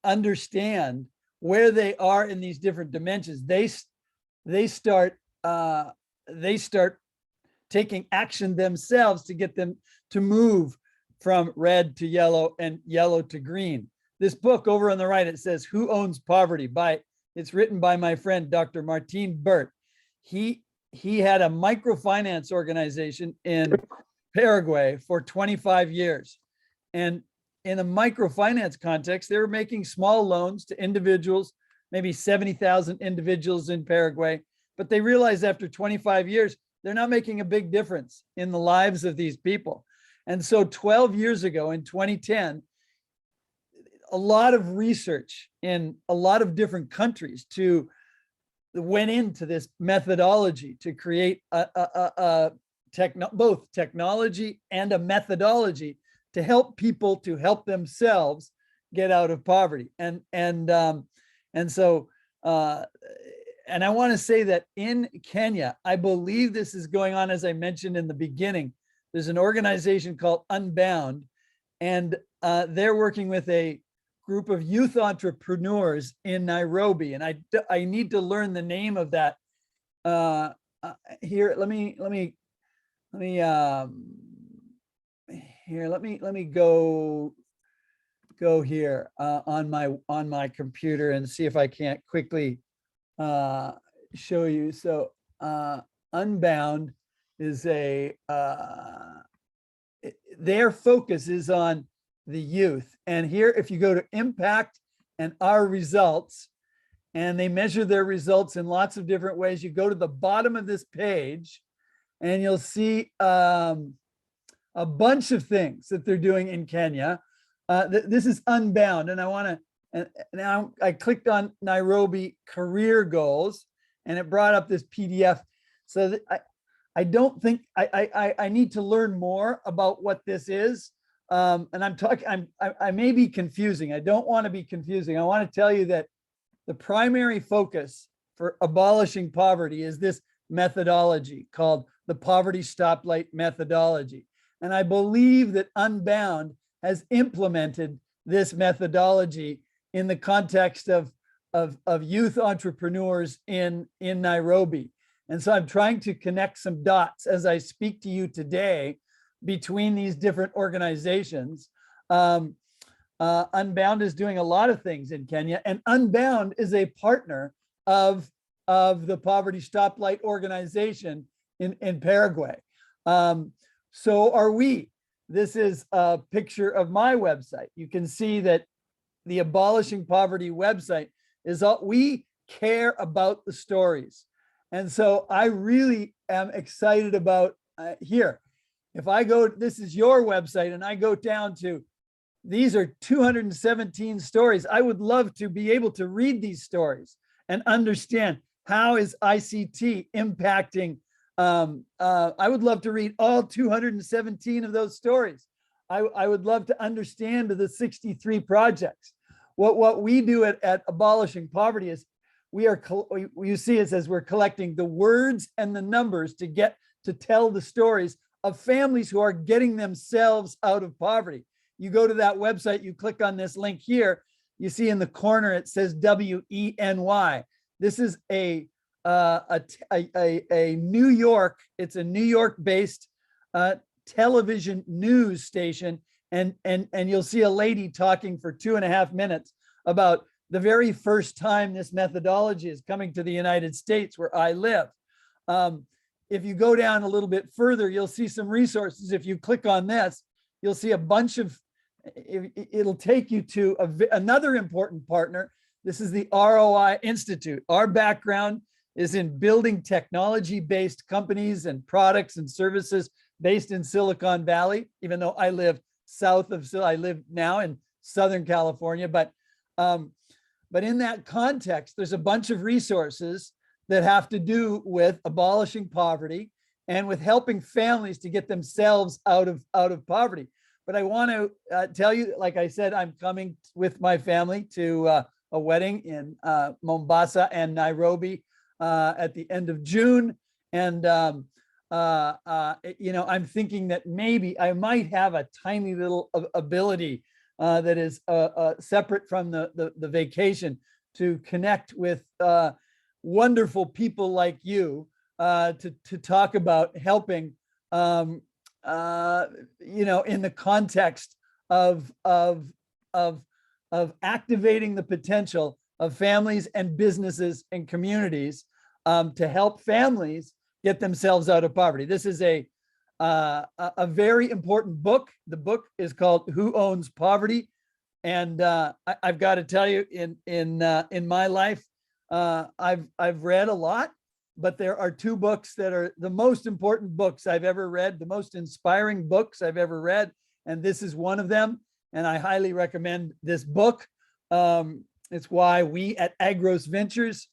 understand where they are in these different dimensions, they start taking action themselves to get them to move from red to yellow and yellow to green. This book over on the right, it says, Who Owns Poverty? It's written by my friend, Dr. Martin Burt. He had a microfinance organization in Paraguay for 25 years. And in a microfinance context, they were making small loans to individuals, maybe 70,000 individuals in Paraguay. But they realized after 25 years, they're not making a big difference in the lives of these people. And so 12 years ago in 2010, a lot of research in a lot of different countries went into this methodology to create both technology and a methodology to help people to help themselves get out of poverty. And I want to say that in Kenya, I believe this is going on, as I mentioned in the beginning. There's an organization called Unbound, and they're working with a group of youth entrepreneurs in Nairobi. And I need to learn the name of that. Here, let me go here on my computer and see if I can't quickly show you. So Unbound is their focus is on the youth. And here, if you go to impact and our results, and they measure their results in lots of different ways, you go to the bottom of this page and you'll see a bunch of things that they're doing in Kenya. This is Unbound, and I want to, and now I clicked on Nairobi career goals, and it brought up this PDF. So that I don't think I need to learn more about what this is. And I may be confusing. I don't want to be confusing. I want to tell you that the primary focus for abolishing poverty is this methodology called the Poverty Stoplight Methodology. And I believe that Unbound has implemented this methodology in the context of youth entrepreneurs in Nairobi. And so I'm trying to connect some dots as I speak to you today between these different organizations. Unbound is doing a lot of things in Kenya, and Unbound is a partner of the Poverty Stoplight organization in Paraguay. So are we. This is a picture of my website. You can see that the Abolishing Poverty website is all, we care about the stories. And so I really am excited about here. If I go, this is your website, and I go down to, these are 217 stories. I would love to be able to read these stories and understand how is ICT impacting. I would love to read all 217 of those stories. I would love to understand the 63 projects. What we do at Abolishing Poverty is you see it says we're collecting the words and the numbers to tell the stories of families who are getting themselves out of poverty. You go to that website, you click on this link here, you see in the corner, it says WENY. This is a New York, it's a New York-based television news station. And you'll see a lady talking for 2.5 minutes about the very first time this methodology is coming to the United States where I live. If you go down a little bit further, you'll see some resources. If you click on this, you'll see a bunch of, it'll take you to another important partner. This is the ROI Institute. Our background is in building technology-based companies and products and services based in Silicon Valley, even though I live I live now in Southern California, but in that context, there's a bunch of resources that have to do with abolishing poverty and with helping families to get themselves out of poverty. But I want to tell you, like I said, I'm coming with my family to a wedding in Mombasa and Nairobi at the end of June. And I'm thinking that maybe I might have a tiny little ability that is separate from the vacation to connect with wonderful people like you to talk about helping, in the context of activating the potential of families and businesses and communities to help families get themselves out of poverty. This is a very important book. The book is called Who Owns Poverty? And I've got to tell you, in my life, I've read a lot, but there are 2 books that are the most important books I've ever read, the most inspiring books I've ever read, and this is one of them. And I highly recommend this book. It's why we at Agros Ventures,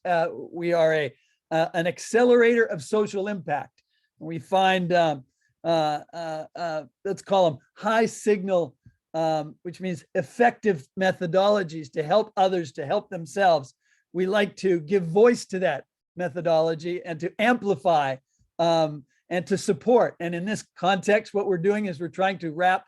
we are an accelerator of social impact. We find, let's call them high signal, which means effective methodologies to help others to help themselves. We like to give voice to that methodology and to amplify and to support. And in this context, what we're doing is we're trying to wrap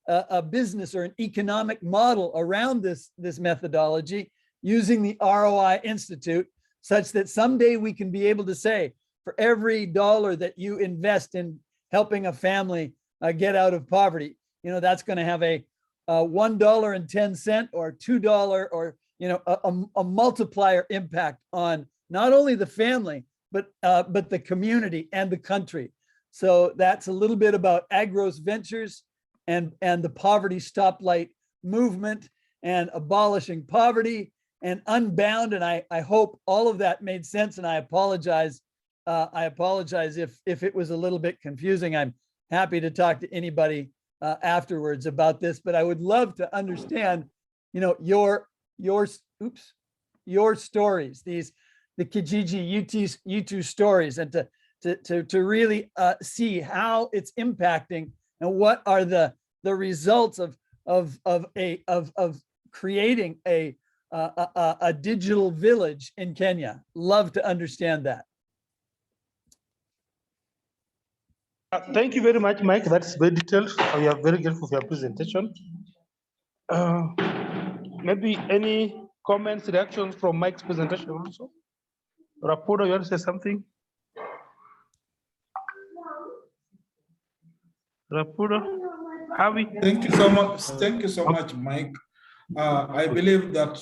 a business or an economic model around this methodology using the ROI Institute, such that someday we can be able to say, for every dollar that you invest in helping a family get out of poverty, that's going to have a $1.10 or $2 or a multiplier impact on not only the family but the community and the country. So that's a little bit about Agros Ventures and the Poverty Stoplight movement and abolishing poverty and Unbound. And I hope all of that made sense. And I apologize. If it was a little bit confusing. I'm happy to talk to anybody afterwards about this, but I would love to understand, your stories, the Kijiji Yeetu stories, and to really see how it's impacting and what are the results of creating a digital village in Kenya. Love to understand that. Thank you very much, Mike. That's very detailed. We are very grateful for your presentation. Maybe any comments, reactions from Mike's presentation also? Rapudo, you want to say something? Rapudo, Hawi? Thank you so much. Thank you so much, Mike. I believe that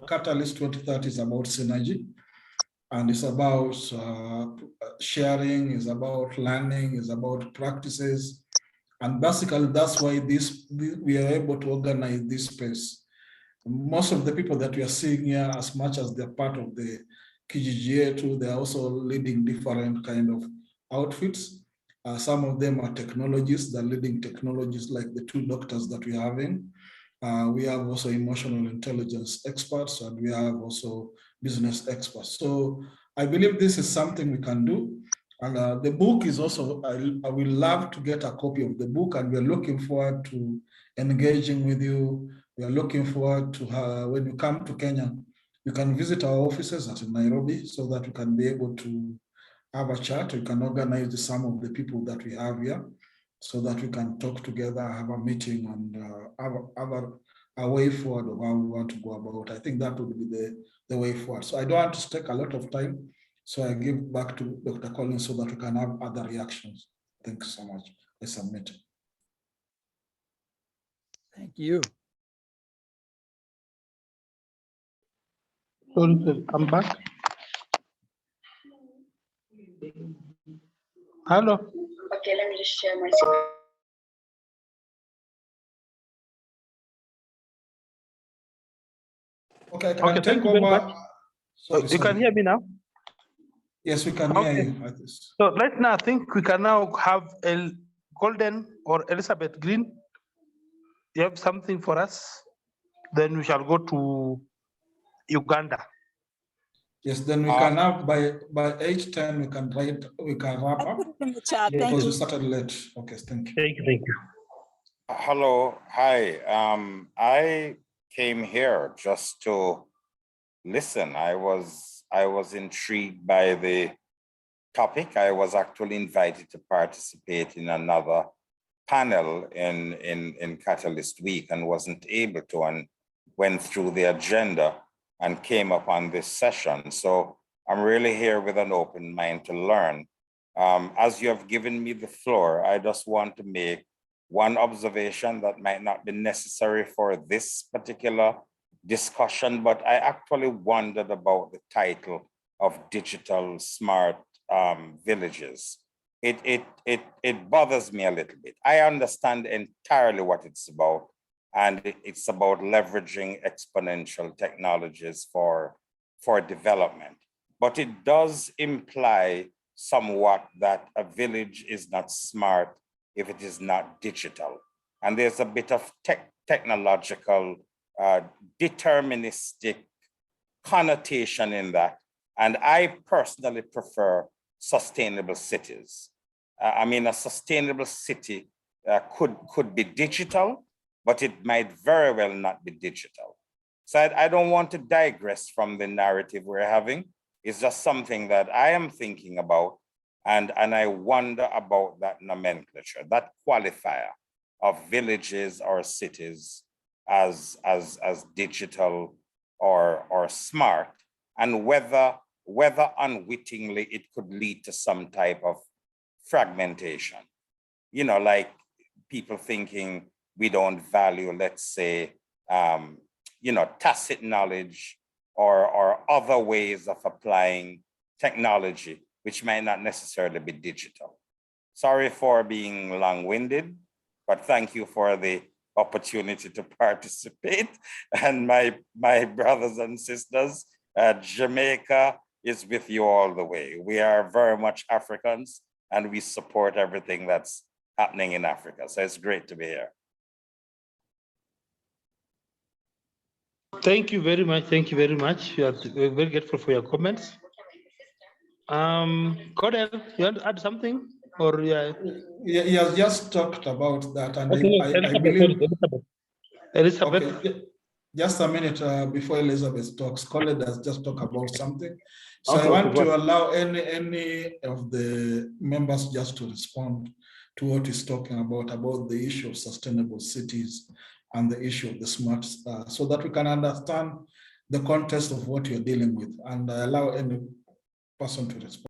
Catalyst 2030 is about synergy, and it's about sharing, it's about learning, it's about practices. And basically, that's why we are able to organize this space. Most of the people that we are seeing here, as much as they're part of the Kijiji Yeetu, they're also leading different kind of outfits. Some of them are technologists, they're leading technologies like the 2 doctors that we're having. We have also emotional intelligence experts, and we have also business experts. So I believe this is something we can do. And the book is also, I will love to get a copy of the book, and we're looking forward to engaging with you. We are looking forward to when you come to Kenya, You can visit our offices at Nairobi so that we can be able to have a chat. We can organize some of the people that we have here so that we can talk together, have a meeting, and have a way forward of how we want to go about. I think that would be the way forward. So I don't want to take a lot of time. So I give back to Dr. Collins so that we can have other reactions. Thanks so much. I submit. Thank you. I'm back. Hello. Okay, let me just share my screen. Okay, I can Okay, take thank you very over. much. Sorry, You sorry. can hear me now? Yes, we can Okay. hear you. So right now, I think we can now have a Golden or Elizabeth Green. You have something for us? Then we shall go to Uganda. Yes, then we can have by 8:10 we can wrap up In the chat, thank because you. we started late. Okay, thank you. Thank you, thank you. Hello, hi. I came here just to listen. I was intrigued by the topic. I was actually invited to participate in another panel in Catalyst Week and wasn't able to, and went through the agenda and came up on this session. So I'm really here with an open mind to learn. As you have given me the floor, I just want to make one observation that might not be necessary for this particular discussion, but I actually wondered about the title of Digital Smart Villages. It bothers me a little bit. I understand entirely what it's about, and it's about leveraging exponential technologies for development. But it does imply somewhat that a village is not smart if it is not digital. And there's a bit of technological deterministic connotation in that. And I personally prefer sustainable cities. I mean, a sustainable city could be digital, but it might very well not be digital. So I don't want to digress from the narrative we're having. It's just something that I am thinking about, and I wonder about that nomenclature, that qualifier of villages or cities as digital or smart, and whether unwittingly it could lead to some type of fragmentation. You know, like people thinking we don't value, let's say, you know, tacit knowledge or other ways of applying technology, which might not necessarily be digital. Sorry for being long-winded, but thank you for the opportunity to participate. And my brothers and sisters, Jamaica is with you all the way. We are very much Africans, and we support everything that's happening in Africa. So it's great to be here. Thank you very much. Thank you very much. We're very grateful for your comments. Cordell, you want to add something? Or yeah? He has just talked about that, and Okay, I believe. Elizabeth. Okay, just a minute before Elizabeth talks. Colin has just talked about something, so Okay, I want okay, to allow any of the members just to respond to what he's talking about the issue of sustainable cities and the issue of the smart, so that we can understand the context of what you're dealing with, and allow any person to respond.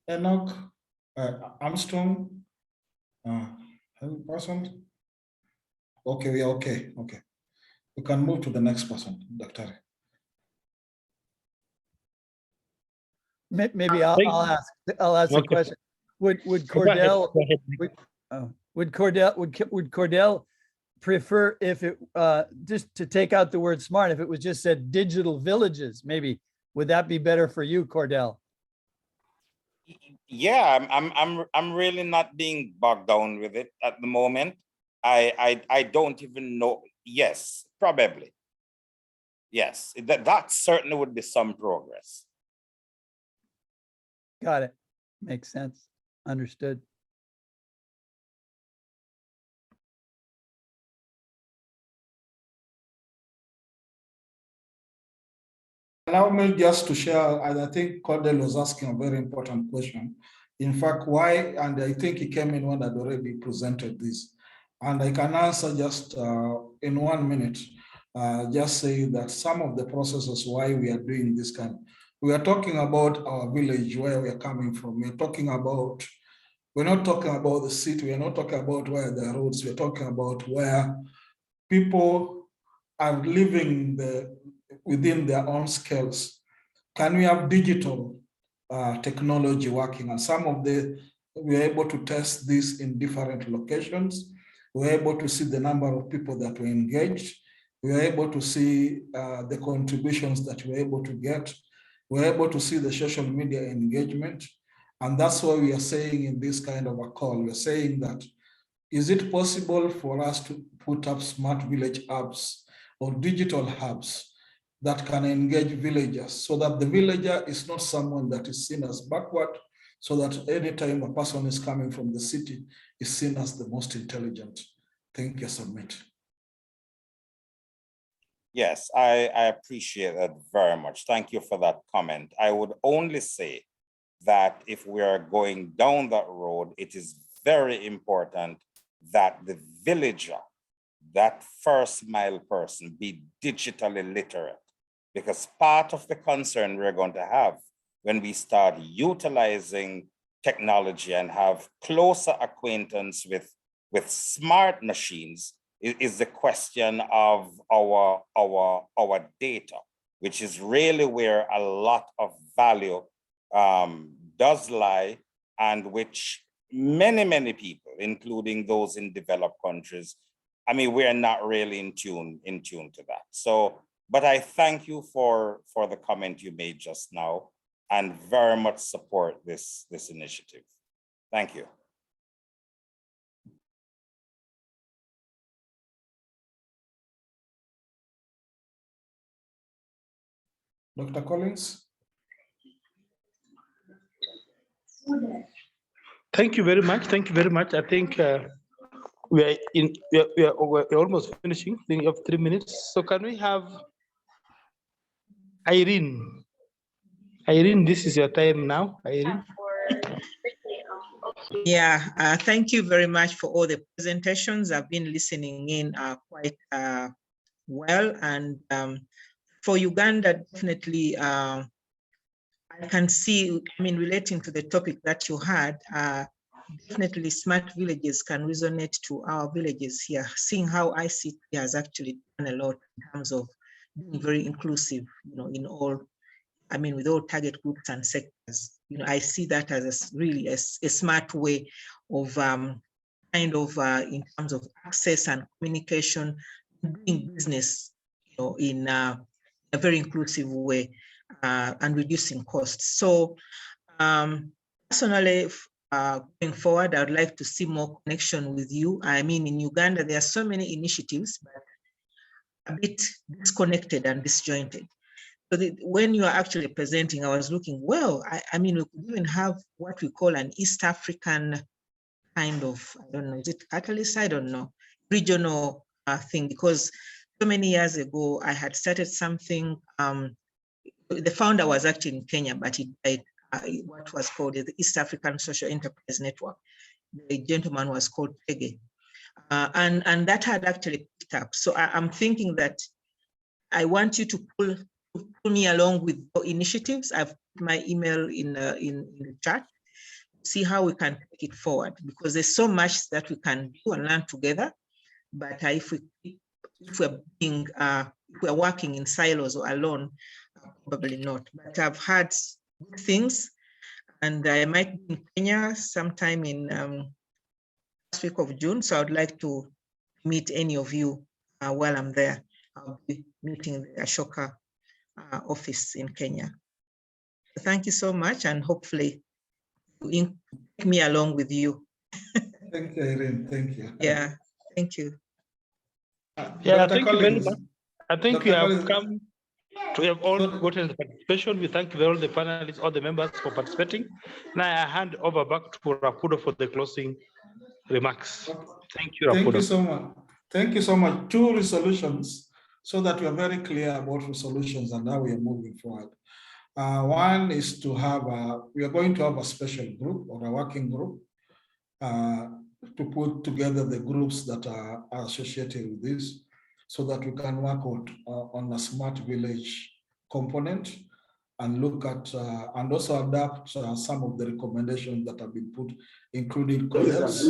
Enock, Armstrong, any person? Okay, we are okay. Okay, we can move to the next person, Dr. Maybe I'll ask a question. Would Cordell would Cordell prefer if it just to take out the word smart, if it was just said digital villages, maybe would that be better for you, Cordell? Yeah, I'm really not being bogged down with it at the moment. I don't even know. Yes, probably. Yes, that certainly would be some progress. Got it. Makes sense. Understood. Allow me just to share, and I think Cordell was asking a very important question. In fact, why, and I think he came in when I'd already presented this, and I can answer just in 1 minute, just say that some of the processes why we are doing this kind. We are talking about our village, where we are coming from. We're not talking about the city, we're not talking about where there are roads, we're talking about where people are living within their own scales. Can we have digital technology working? And some of we're able to test this in different locations. We're able to see the number of people that were engaged. We are able to see the contributions that we're able to get. We're able to see the social media engagement. And that's why we are saying in this kind of a call, we're saying that, is it possible for us to put up smart village hubs or digital hubs that can engage villagers, so that the villager is not someone that is seen as backward, so that anytime a person is coming from the city is seen as the most intelligent? Thank you, Submit. Yes, I appreciate that very much. Thank you for that comment. I would only say that if we are going down that road, it is very important that the villager, that first mile person, be digitally literate, because part of the concern we're going to have when we start utilizing technology and have closer acquaintance with smart machines is the question of our data, which is really where a lot of value does lie, and which many people, including those in developed countries, I mean, we're not really in tune to that. So, but I thank you for the comment you made just now, and very much support this initiative. Thank you. Dr. Collins? Thank you very much. Thank you very much. I think we're almost finishing. I think you have 3 minutes. So can we have Irene? Irene, this is your time now, Irene. Yeah, thank you very much for all the presentations. I've been listening in quite well, and for Uganda, definitely, I can see, I mean, relating to the topic that you had, definitely smart villages can resonate to our villages here, seeing how ICT has actually done a lot in terms of being very inclusive, you know, in all, I mean, with all target groups and sectors. You know, I see that as really a smart way of kind of in terms of access and communication, doing business, you know, in a very inclusive way, and reducing costs. So personally, going forward, I would like to see more connection with you. I mean, in Uganda, there are so many initiatives, but a bit disconnected and disjointed. So when you are actually presenting, I was looking, well, I mean, we could even have what we call an East African kind of, I don't know, is it Catalyst? I don't know, regional thing, because so many years ago, I had started something, the founder was actually in Kenya, but he died, what was called the East African Social Enterprise Network. The gentleman was called Tege. And that had actually picked up. So I'm thinking that I want you to pull me along with your initiatives. I've put my email in the chat, see how we can take it forward, because there's so much that we can do and learn together. But if we're working in silos or alone, probably not. But I've had good things, and I might be in Kenya sometime in last week of June. So I'd like to meet any of you while I'm there. I'll be meeting the Ashoka office in Kenya. Thank you so much, and hopefully you take me along with you. Thank you, Irene. Thank you. Yeah, thank you. Yeah, Dr. thank Collins, you very much. I think Dr. we have Collins, come. So we have all gotten the participation. We thank all the panelists, all the members for participating. Now I hand over back to Rapudo for the closing remarks. Thank you, Rapudo. Thank you so much. Thank you so much. 2 resolutions so that we are very clear about resolutions and how we are moving forward. One is to have we are going to have a special group or a working group to put together the groups that are associated with this so that we can work out on a smart village component and look at and also adapt some of the recommendations that have been put, including CODEP's,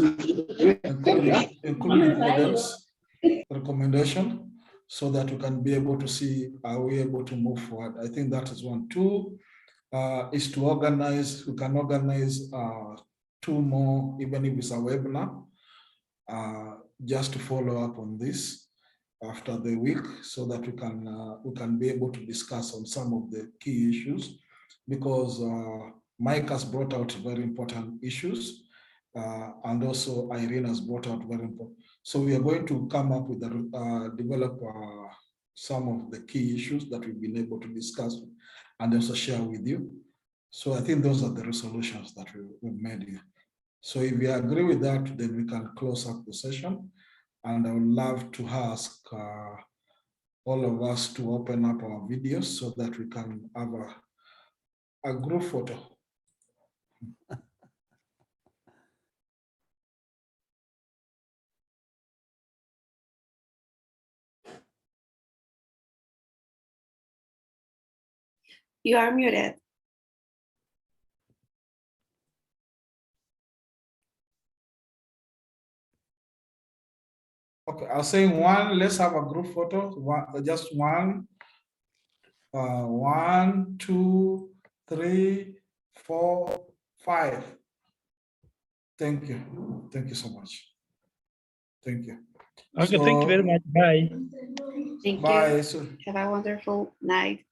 including CODEP's recommendation, so that we can be able to see are we able to move forward. I think that is one. 2 is to organize, we can organize 2 more, even if it's a webinar, just to follow up on this after the week, so that we can be able to discuss on some of the key issues, because Mike has brought out very important issues, and also Irene has brought out very important. So we are going to come up with develop some of the key issues that we've been able to discuss and also share with you. So I think those are the resolutions that we've made here. So if you agree with that, then we can close up the session. And I would love to ask all of us to open up our videos so that we can have a group photo. You are muted. Okay, I was saying one, let's have a group photo, just one. 1, 2, 3, 4, 5. Thank you. Thank you so much. Thank you. Okay, thank you very much. Bye. Thank Bye. you. Have a wonderful night.